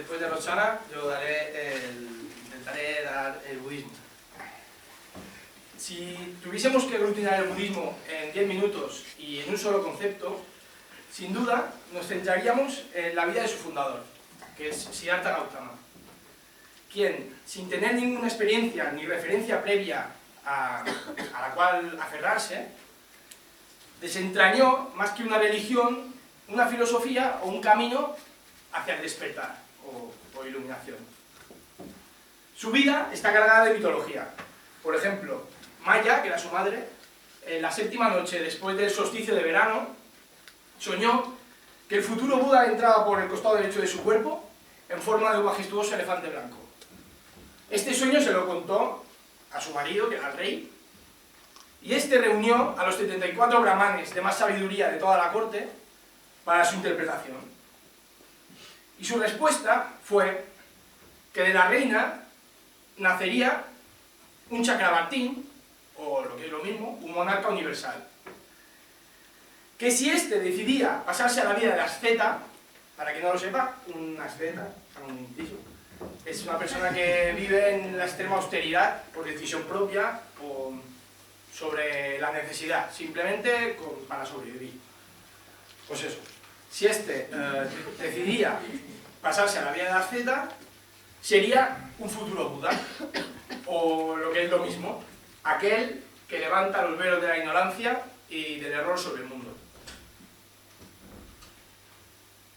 después de Roxana, yo intentaré dar el budismo. Si tuviésemos que aglutinar el budismo en 10 minutos y en un solo concepto, sin duda nos centraríamos en la vida de su fundador, que es Siddhartha Gautama, quien, sin tener ninguna experiencia ni referencia previa a la cual aferrarse, desentrañó, más que una religión, una filosofía o un camino hacia el despertar o iluminación. Su vida está cargada de mitología. Por ejemplo, Maya, que era su madre, en la séptima noche después del solsticio de verano, soñó que el futuro Buda entraba por el costado derecho de su cuerpo en forma de un majestuoso elefante blanco. Este sueño se lo contó a su marido, que era el rey, y este reunió a los 74 brahmanes de más sabiduría de toda la corte para su interpretación. Y su respuesta fue que de la reina nacería un Chakrabartin, o lo que es lo mismo, un monarca universal. Que si éste decidía pasarse a la vida de asceta, para que no lo sepa, un asceta, un inciso, es una persona que vive en la extrema austeridad por decisión propia o sobre la necesidad, simplemente para sobrevivir. Pues eso, si éste decidía pasarse a la vida de asceta, sería un futuro Buda, o lo que es lo mismo, aquel que levanta los velos de la ignorancia y del error sobre el mundo.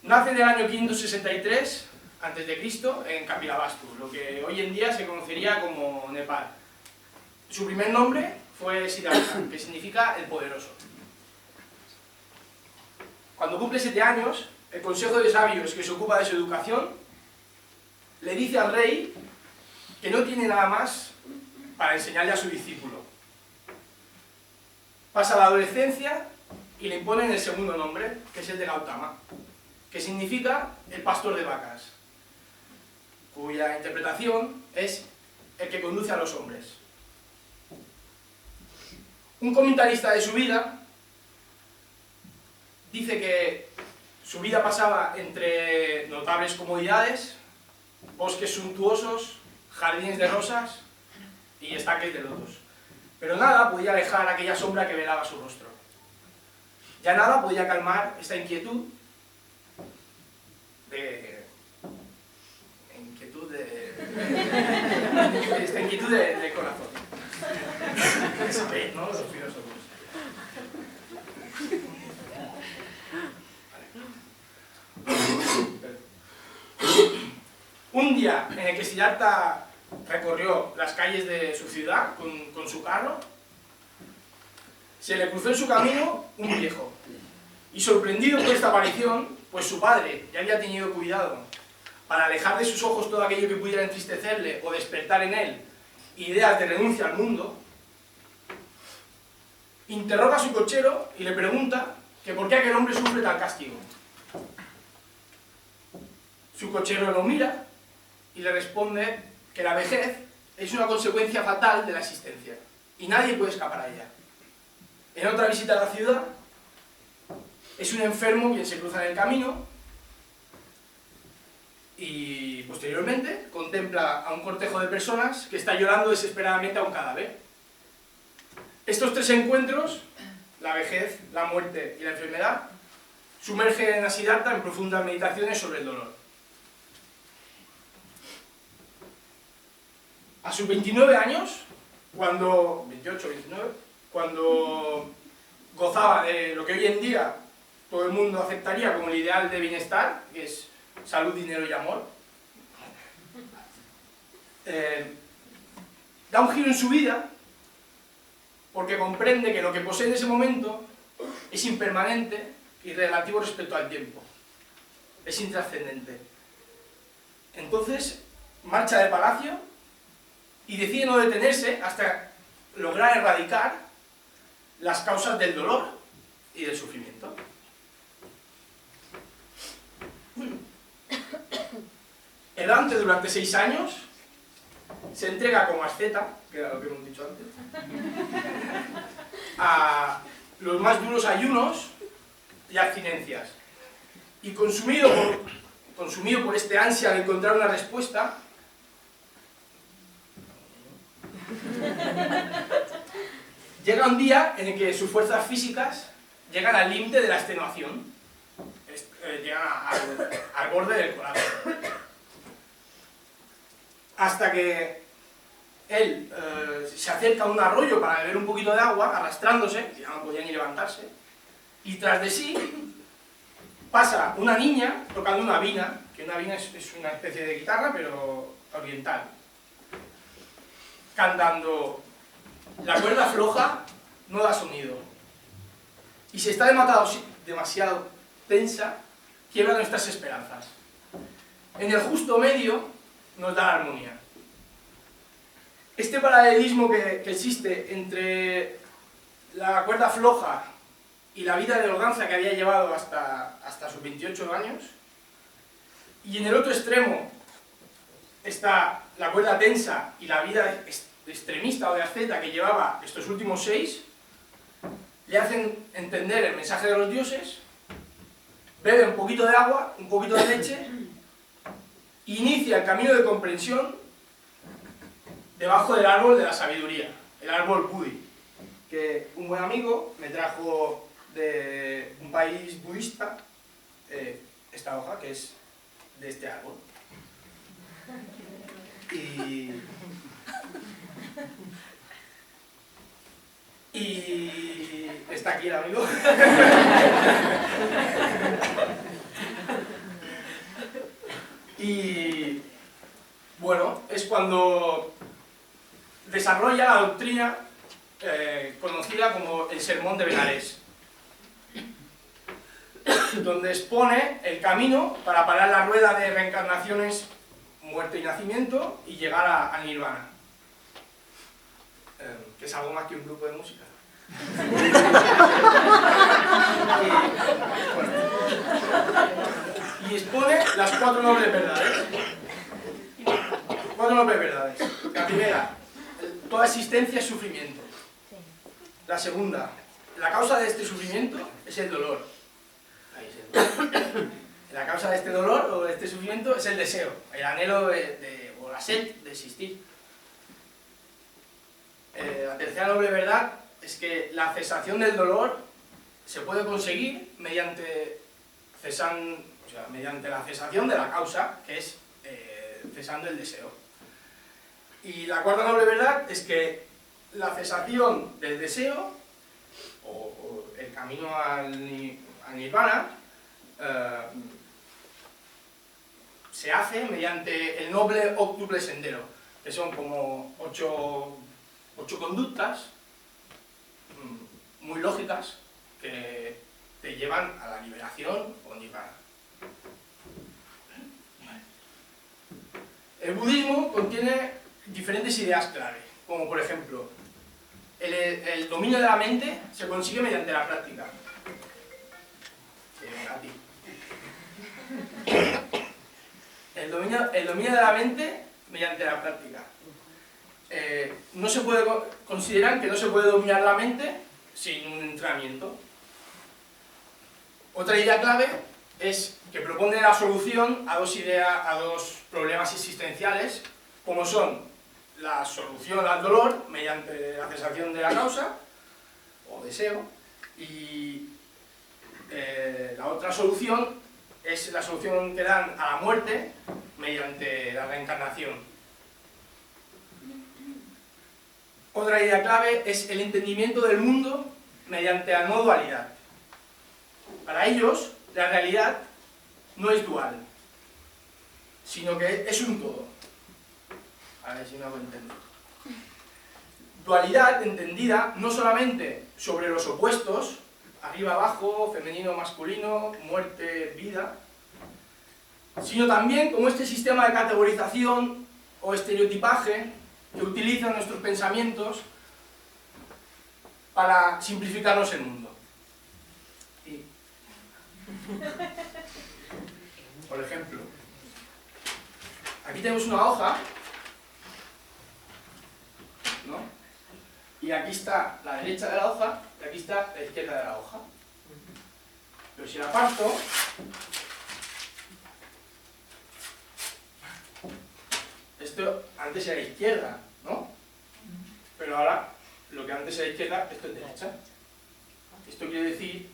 Nace en el año 563 a.C. en Kapilavastu, lo que hoy en día se conocería como Nepal. Su primer nombre fue Siddhartha, que significa el poderoso. Cuando cumple 7 años, el Consejo de Sabios que se ocupa de su educación le dice al rey que no tiene nada más para enseñarle a su discípulo. Pasa la adolescencia y le imponen el segundo nombre, que es el de Gautama, que significa el pastor de vacas, cuya interpretación es el que conduce a los hombres. Un comentarista de su vida dice que su vida pasaba entre notables comodidades, bosques suntuosos, jardines de rosas y estanques de lotos. Pero nada podía alejar aquella sombra que velaba su rostro. Ya nada podía calmar esta inquietud del corazón. ¿Qué sabéis, no? Los filósofos. Un día en el que Siddhartha recorrió las calles de su ciudad con su carro, se le cruzó en su camino un viejo. Y sorprendido por esta aparición, pues su padre ya había tenido cuidado para alejar de sus ojos todo aquello que pudiera entristecerle o despertar en él ideas de renuncia al mundo, interroga a su cochero y le pregunta que por qué aquel hombre sufre tal castigo. Su cochero lo mira y le responde que la vejez es una consecuencia fatal de la existencia y nadie puede escapar a ella. En otra visita a la ciudad, es un enfermo quien se cruza en el camino y posteriormente contempla a un cortejo de personas que está llorando desesperadamente a un cadáver. Estos tres encuentros, la vejez, la muerte y la enfermedad, sumergen a Siddhartha en profundas meditaciones sobre el dolor. A sus 29 años, 28 o 29, cuando gozaba de lo que hoy en día todo el mundo aceptaría como el ideal de bienestar, que es salud, dinero y amor, da un giro en su vida porque comprende que lo que posee en ese momento es impermanente y relativo respecto al tiempo, es intrascendente. Entonces marcha de palacio y decide no detenerse hasta lograr erradicar las causas del dolor y del sufrimiento. Errante durante 6 años, se entrega como asceta, que era lo que hemos dicho antes, a los más duros ayunos y abstinencias. Y consumido consumido por este ansia de encontrar una respuesta, llega un día en el que sus fuerzas físicas llegan al límite de la extenuación, llegan al borde del colapso. Hasta que él se acerca a un arroyo para beber un poquito de agua, arrastrándose, que ya no podía ni levantarse, y tras de sí pasa una niña tocando una vina, que una vina es una especie de guitarra, pero oriental, cantando: la cuerda floja no da sonido, y si está demasiado tensa, quiebra nuestras esperanzas. En el justo medio nos da la armonía. Este paralelismo que existe entre la cuerda floja y la vida de holganza que había llevado hasta sus 28 años, y en el otro extremo está la cuerda tensa y la vida extremista o de asceta que llevaba estos últimos 6, le hacen entender el mensaje de los dioses, bebe un poquito de agua, un poquito de leche, e inicia el camino de comprensión debajo del árbol de la sabiduría, el árbol Bodhi, que un buen amigo me trajo de un país budista, esta hoja que es de este árbol. Y está aquí el amigo. Y bueno, es cuando desarrolla la doctrina conocida como el Sermón de Benares, donde expone el camino para parar la rueda de reencarnaciones, muerte y nacimiento y llegar al nirvana, que es algo más que un grupo de música. Y expone las 4 nobles verdades. 4 nobles verdades. La primera: toda existencia es sufrimiento. La segunda: la causa de este sufrimiento es el dolor. Ahí es el dolor. La causa de este dolor o de este sufrimiento es el deseo, el anhelo o la sed de existir. La tercera noble verdad es que la cesación del dolor se puede conseguir mediante la cesación de la causa, que es cesando el deseo. Y la cuarta noble verdad es que la cesación del deseo, o el camino al nirvana, se hace mediante el noble óctuple sendero, que son como 8 conductas muy lógicas que te llevan a la liberación o nirvana. El budismo contiene diferentes ideas clave, como por ejemplo, el dominio de la mente se consigue mediante la práctica. El dominio de la mente mediante la práctica. No se puede considerar que no se puede dominar la mente sin un entrenamiento. Otra idea clave es que propone la solución a dos problemas existenciales, como son la solución al dolor mediante la cesación de la causa o deseo, y la otra solución es la solución que dan a la muerte mediante la reencarnación. Otra idea clave es el entendimiento del mundo mediante la no dualidad. Para ellos, la realidad no es dual, sino que es un todo. A ver si me hago entender. Dualidad entendida no solamente sobre los opuestos, arriba, abajo, femenino, masculino, muerte, vida, sino también como este sistema de categorización o estereotipaje que utilizan nuestros pensamientos para simplificarnos el mundo. Y, por ejemplo, aquí tenemos una hoja, ¿no? Y aquí está la derecha de la hoja y aquí está la izquierda de la hoja. Pero si la parto, esto antes era izquierda, ¿no? Pero ahora, lo que antes era izquierda, esto es derecha. Esto quiere decir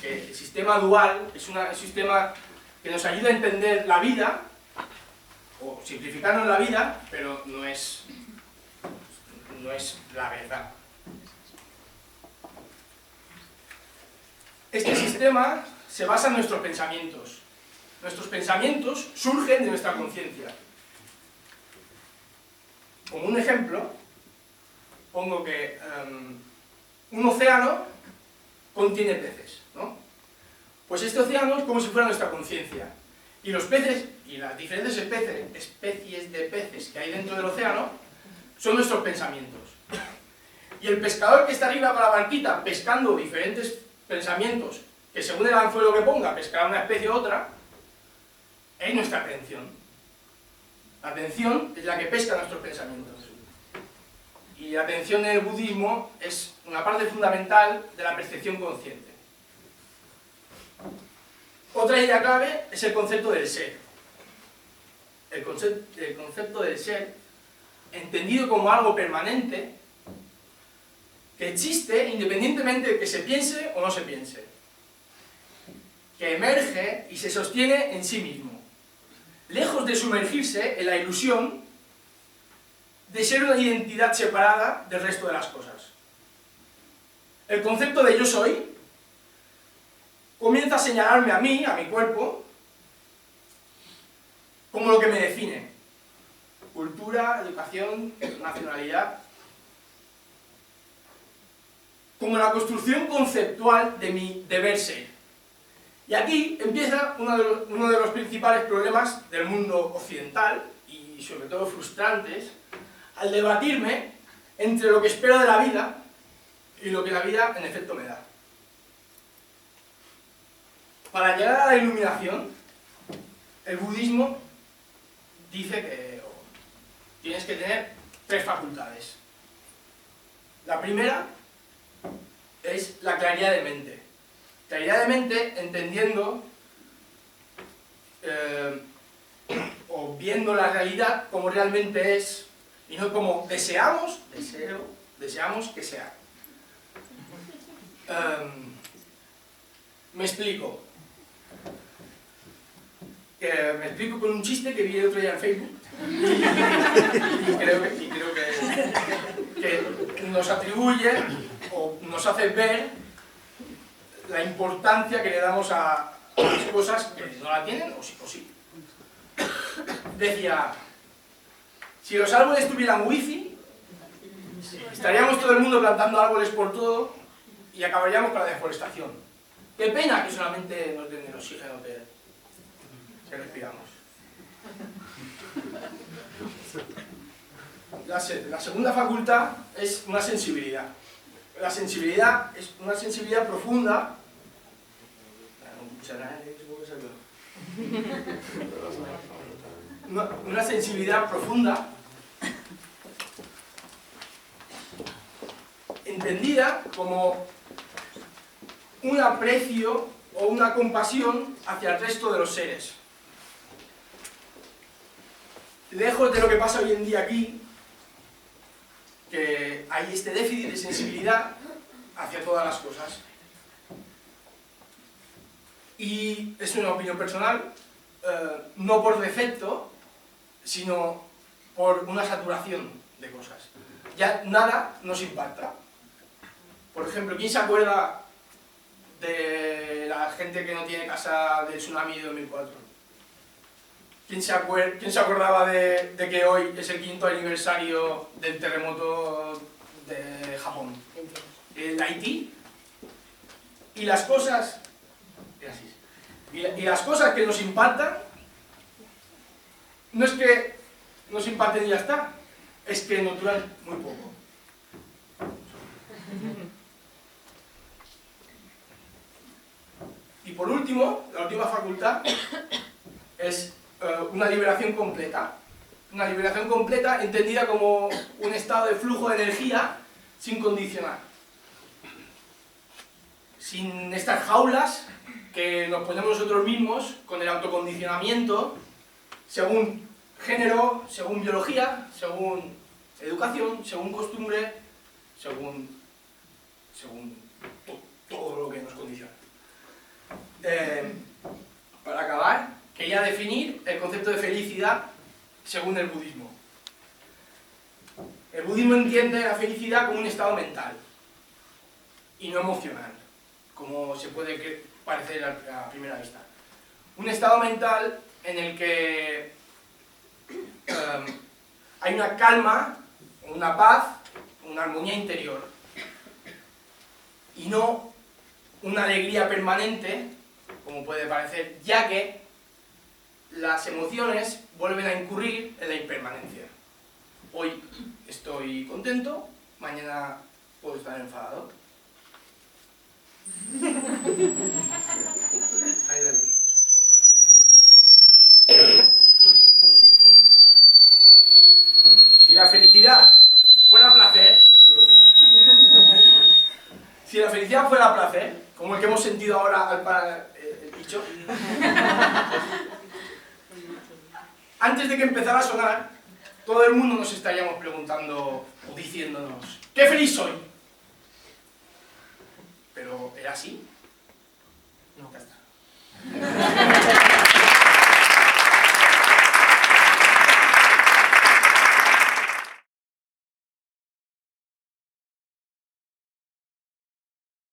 que el sistema dual es un sistema que nos ayuda a entender la vida, o simplificarnos la vida, pero no es la verdad. Este sistema se basa en nuestros pensamientos. Nuestros pensamientos surgen de nuestra conciencia. Como un ejemplo, pongo que un océano contiene peces, ¿no? Pues este océano es como si fuera nuestra conciencia. Y los peces, y las diferentes especies de peces que hay dentro del océano, son nuestros pensamientos. Y el pescador que está arriba con la barquita pescando diferentes pensamientos, que según el anzuelo que ponga, pescará una especie u otra, es nuestra atención. La atención es la que pesca nuestros pensamientos. Y la atención en el budismo es una parte fundamental de la percepción consciente. Otra idea clave es el concepto del ser. El concepto del ser, entendido como algo permanente, que existe independientemente de que se piense o no se piense, que emerge y se sostiene en sí mismo, lejos de sumergirse en la ilusión de ser una identidad separada del resto de las cosas. El concepto de yo soy comienza a señalarme a mí, a mi cuerpo, como lo que me define. Cultura, educación, nacionalidad. Como la construcción conceptual de mi deber ser. Y aquí empieza uno de los principales problemas del mundo occidental, y sobre todo frustrantes, al debatirme entre lo que espero de la vida y lo que la vida en efecto me da. Para llegar a la iluminación, el budismo dice que tienes que tener 3 facultades. La primera es la claridad de mente. Claridad de mente entendiendo o viendo la realidad como realmente es y no como deseamos que sea. Me explico. Me explico con un chiste que vi el otro día en Facebook y creo que nos atribuye o nos hace ver la importancia que le damos a las cosas que no la tienen o sí. Decía, si los árboles tuvieran wifi, estaríamos todo el mundo plantando árboles por todo y acabaríamos con la deforestación. Qué pena que solamente nos den el oxígeno que respiramos. La segunda facultad es una sensibilidad. La sensibilidad es una sensibilidad profunda. Una sensibilidad profunda, entendida como un aprecio o una compasión hacia el resto de los seres. Lejos de lo que pasa hoy en día aquí, que hay este déficit de sensibilidad hacia todas las cosas. Y es una opinión personal, no por defecto, sino por una saturación de cosas. Ya nada nos impacta. Por ejemplo, ¿quién se acuerda de la gente que no tiene casa del tsunami de 2004? ¿Quién se acordaba de que hoy es el 5º aniversario del terremoto de Japón? ¿El Haití? Y las cosas... Y las cosas que nos impactan, no es que nos impacten y ya está, es que nos duran muy poco. Y por último, la última facultad es una liberación completa. Una liberación completa entendida como un estado de flujo de energía sin condicionar. Sin estas jaulas que nos ponemos nosotros mismos con el autocondicionamiento según género según biología, según educación, según costumbre, según todo lo que nos condiciona. Para acabar, quería definir el concepto de felicidad según el budismo. El budismo entiende la felicidad como un estado mental y no emocional, como se puede parecer a primera vista. Un estado mental en el que hay una calma, una paz, una armonía interior y no una alegría permanente, como puede parecer, ya que las emociones vuelven a incurrir en la impermanencia. Hoy estoy contento, mañana puedo estar enfadado. Ahí David. Si la felicidad fuera placer, si la felicidad fuera placer, como el que hemos sentido ahora al parar el bicho, antes de que empezara a sonar, todo el mundo nos estaríamos preguntando o diciéndonos, ¡qué feliz soy! Pero, ¿era así? No, ya está.